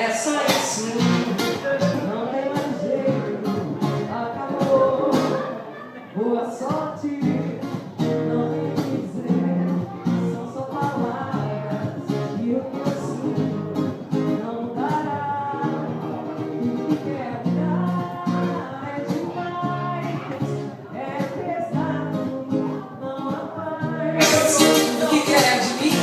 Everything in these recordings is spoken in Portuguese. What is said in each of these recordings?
É só isso, não tem mais jeito, acabou. Boa sorte, não tem o que dizer, são só palavras e o que eu sinto não mudará. O que quer mudar é demais, é pesado, não há paz. O que quer de mim?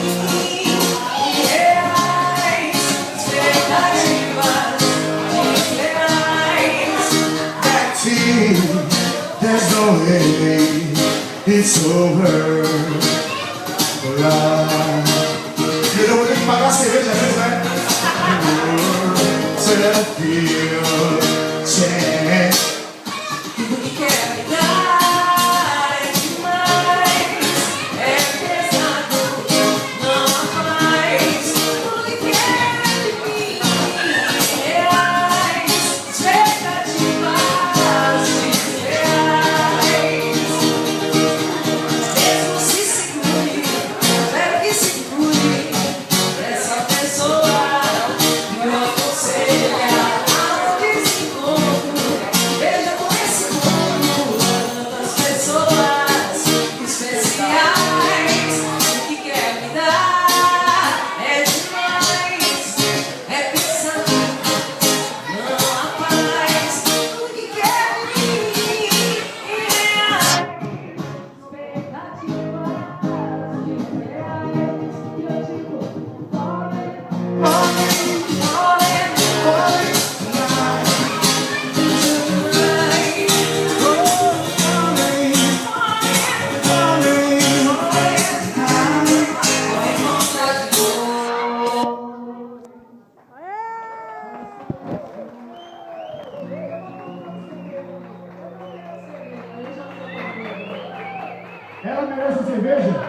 There's no way it's over. E eu vou ter que pagar a cerveja mesmo, né? O que quer me dar é demais, é pesado, não há paz. O que quer de mim? Reais, expectativas desreais. Mesmo se segure, espero que segure essa pessoa que eu aconselho. Aonde se encontra, veja como esse mundo, tantas pessoas especiais. O que quer me dar é demais, é pensando, não há paz. O que quer de mim? Ela merece a cerveja?